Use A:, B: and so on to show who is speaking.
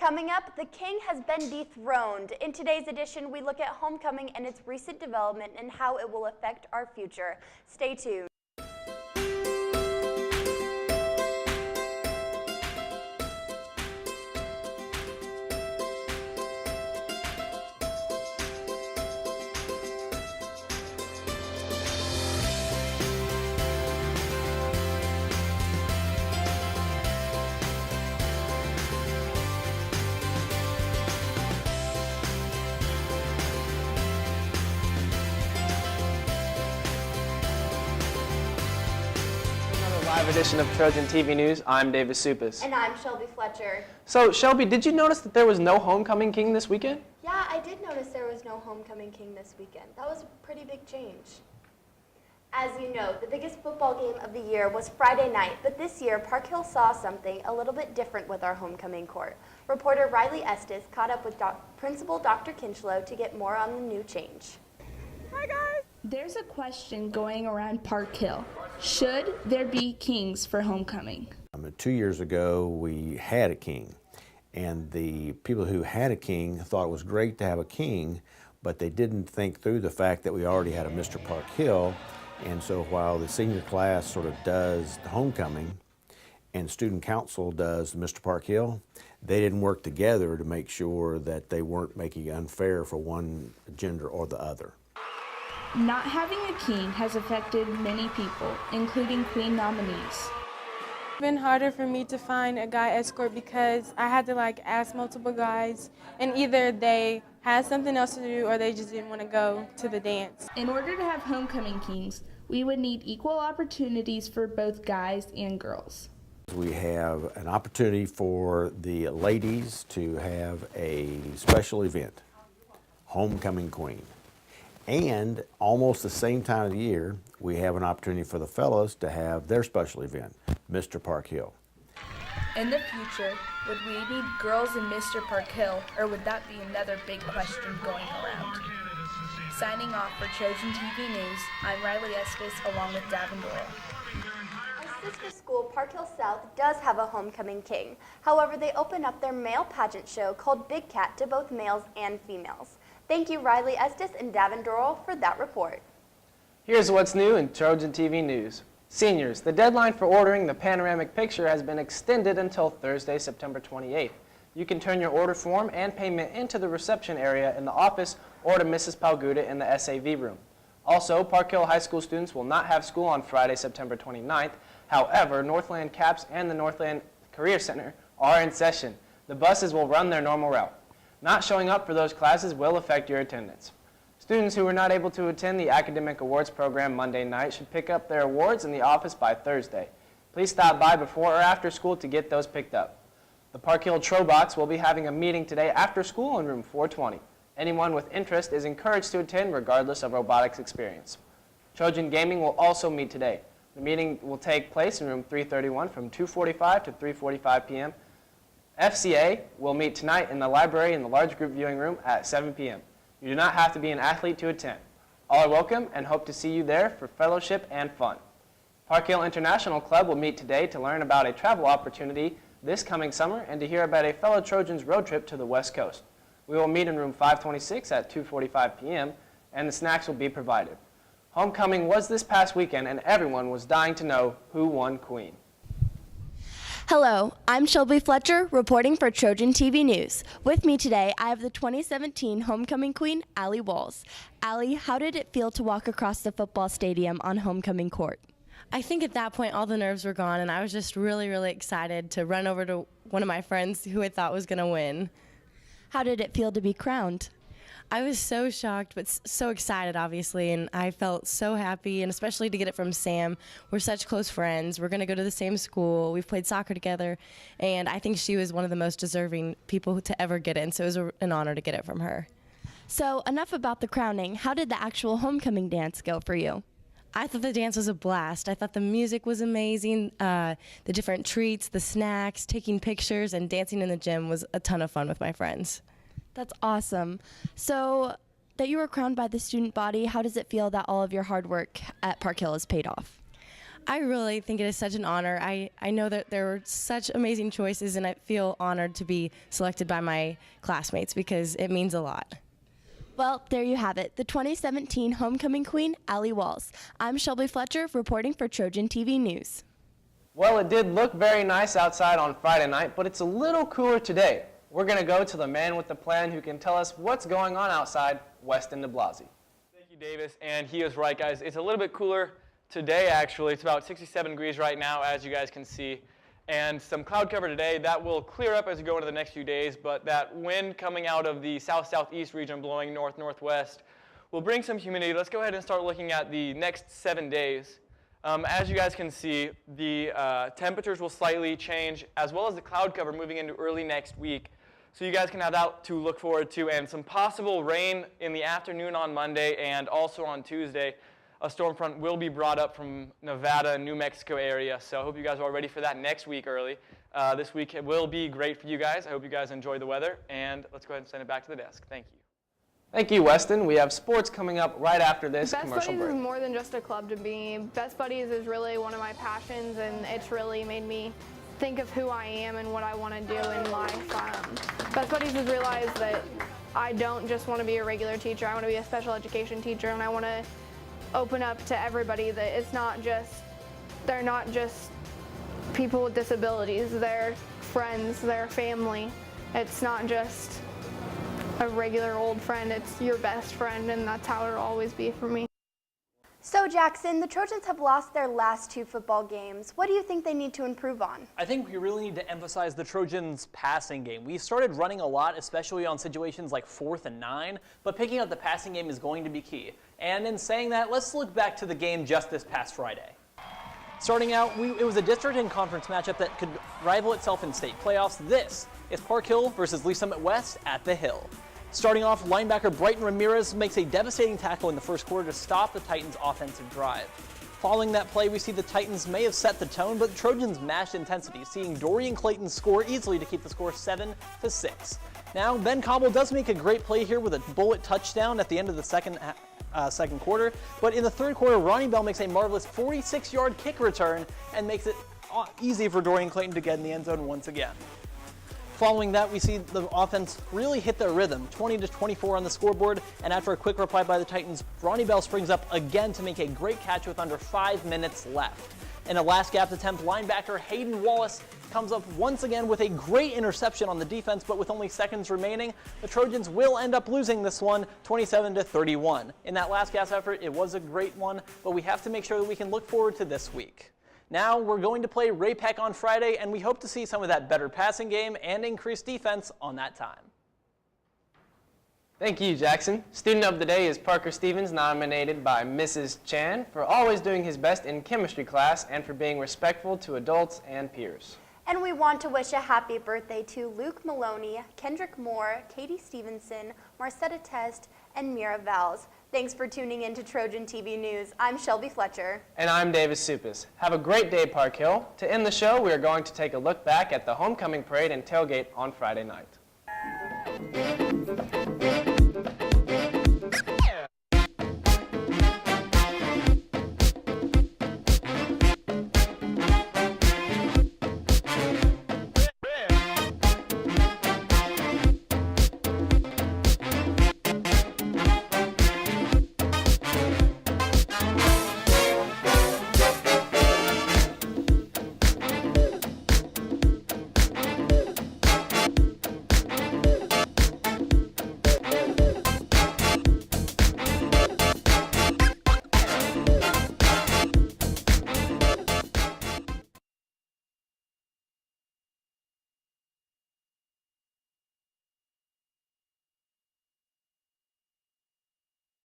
A: Coming up, the king has been dethroned. In today's edition, we look at homecoming and its recent development and how it will affect our future. Stay tuned.
B: Live edition of Trojan TV News. I'm Davis Supis.
A: And I'm Shelby Fletcher.
B: So, Shelby, did you notice that there was no homecoming king this weekend?
A: Yeah, I did notice there was no homecoming king this weekend. That was a pretty big change. As you know, the biggest football game of the year was Friday night, but this year Park Hill saw something a little bit different with our homecoming court. Reporter Riley Estes caught up with Principal Dr. Kinchlow to get more on the new change.
C: Hi guys! There's a question going around Park Hill. Should there be kings for homecoming?
D: 2 years ago, we had a king, and the people who had a king thought it was great to have a king, but they didn't think through the fact that we already had a Mr. Park Hill, and so while the senior class sort of does the homecoming and student council does the Mr. Park Hill, they didn't work together to make sure that they weren't making it unfair for one gender or the other.
C: Not having a king has affected many people, including queen nominees.
E: It's been harder for me to find a guy escort because I had to ask multiple guys, and either they had something else to do or they just didn't want to go to the dance.
C: In order to have homecoming kings, we would need equal opportunities for both guys and girls.
D: We have an opportunity for the ladies to have a special event, homecoming queen. And almost the same time of the year, we have an opportunity for the fellows to have their special event, Mr. Park Hill.
C: In the future, would we need girls in Mr. Park Hill, or would that be another big question going around? Signing off for Trojan TV News, I'm Riley Estes along with Davin Doyle.
A: Our sister school, Park Hill South, does have a homecoming king. However, they open up their male pageant show called Big Cat to both males and females. Thank you, Riley Estes and Davin Doyle, for that report.
B: Here's what's new in Trojan TV News. Seniors, the deadline for ordering the panoramic picture has been extended until Thursday, September 28th. You can turn your order form and payment into the reception area in the office or to Mrs. Palguda in the SAV room. Also, Park Hill High School students will not have school on Friday, September 29th. However, Northland CAPS and the Northland Career Center are in session. The buses will run their normal route. Not showing up for those classes will affect your attendance. Students who were not able to attend the Academic Awards program Monday night should pick up their awards in the office by Thursday. Please stop by before or after school to get those picked up. The Park Hill Trobots will be having a meeting today after school in room 420. Anyone with interest is encouraged to attend regardless of robotics experience. Trojan Gaming will also meet today. The meeting will take place in room 331 from 2:45 to 3:45 p.m. FCA will meet tonight in the library in the large group viewing room at 7 p.m. You do not have to be an athlete to attend. All are welcome and hope to see you there for fellowship and fun. Park Hill International Club will meet today to learn about a travel opportunity this coming summer and to hear about a fellow Trojans road trip to the West Coast. We will meet in room 526 at 2:45 p.m. and the snacks will be provided. Homecoming was this past weekend and everyone was dying to know who won Queen.
A: Hello, I'm Shelby Fletcher, reporting for Trojan TV News. With me today, I have the 2017 Homecoming Queen, Allie Walls. Allie, how did it feel to walk across the football stadium on homecoming court?
F: I think at that point all the nerves were gone and I was just really, really excited to run over to one of my friends who I thought was going to win.
A: How did it feel to be crowned?
F: I was so shocked but so excited, obviously, and I felt so happy, and especially to get it from Sam. We're such close friends. We're going to go to the same school. We've played soccer together, and I think she was one of the most deserving people to ever get it, and so it was an honor to get it from her.
A: So enough about the crowning. How did the actual homecoming dance go for you?
F: I thought the dance was a blast. I thought the music was amazing. The different treats, the snacks, taking pictures, and dancing in the gym was a ton of fun with my friends.
A: That's awesome. So that you were crowned by the student body, how does it feel that all of your hard work at Park Hill is paid off?
F: I really think it is such an honor. I know that there were such amazing choices, and I feel honored to be selected by my classmates because it means a lot.
A: Well, there you have it, the 2017 homecoming queen, Allie Walls. I'm Shelby Fletcher reporting for Trojan TV News.
B: Well, it did look very nice outside on Friday night, but it's a little cooler today. We're going to go to the man with the plan who can tell us what's going on outside, Weston DeBlasi.
G: Thank you, Davis, and he is right, guys. It's a little bit cooler today, actually. It's about 67 degrees right now, as you guys can see. And some cloud cover today. That will clear up as we go into the next few days, but that wind coming out of the south-southeast region blowing north-northwest will bring some humidity. Let's go ahead and start looking at the next 7 days. As you guys can see, the temperatures will slightly change, as well as the cloud cover moving into early next week. So you guys can have that to look forward to, and some possible rain in the afternoon on Monday and also on Tuesday. A storm front will be brought up from Nevada and New Mexico area, so I hope you guys are all ready for that next week early. This week it will be great for you guys. I hope you guys enjoy the weather, and let's go ahead and send it back to the desk. Thank you.
B: Thank you, Weston. We have sports coming up right after this
H: Best
B: commercial
H: Buddies
B: break.
H: is more than just a club to me. Best Buddies is really one of my passions, and it's really made me think of who I am and what I want to do in life. Best Buddies has realized that I don't just want to be a regular teacher. I want to be a special education teacher, and I want to open up to everybody that it's not just, they're not just people with disabilities. They're friends, they're family. It's not just a regular old friend, it's your best friend, and that's how it'll always be for me.
A: So Jackson, the Trojans have lost their last 2 football games. What do you think they need to improve on?
I: I think we really need to emphasize the Trojans' passing game. We started running a lot, especially on situations like 4th and 9, but picking up the passing game is going to be key. And in saying that, let's look back to the game just this past Friday. Starting out, it was a district and conference matchup that could rival itself in state playoffs. This is Park Hill versus Lee Summit West at the Hill. Starting off, linebacker Brighton Ramirez makes a devastating tackle in the first quarter to stop the Titans' offensive drive. Following that play, we see the Titans may have set the tone, but the Trojans matched intensity, seeing Dorian Clayton score easily to keep the score 7-6. Now, Ben Cobble does make a great play here with a bullet touchdown at the end of the second quarter, but in the third quarter, Ronnie Bell makes a marvelous 46-yard kick return and makes it easy for Dorian Clayton to get in the end zone once again. Following that, we see the offense really hit their rhythm, 20-24 on the scoreboard, and after a quick reply by the Titans, Ronnie Bell springs up again to make a great catch with under 5 minutes left. In a last gap attempt, linebacker Hayden Wallace comes up once again with a great interception on the defense, but with only seconds remaining, the Trojans will end up losing this one 27-31. In that last gasp effort, it was a great one, but we have to make sure that we can look forward to this week. Now we're going to play Ray Peck on Friday, and we hope to see some of that better passing game and increased defense on that time.
B: Thank you, Jackson. Student of the Day is Parker Stevens, nominated by Mrs. Chan for always doing his best in chemistry class and for being respectful to adults and peers.
A: And we want to wish a happy birthday to Luke Maloney, Kendrick Moore, Katie Stevenson, Marcetta Test, and Mira Valls. Thanks for tuning in to Trojan TV News. I'm Shelby Fletcher.
B: And I'm Davis Supis. Have a great day, Park Hill. To end the show, we are going to take a look back at the homecoming parade and tailgate on Friday night.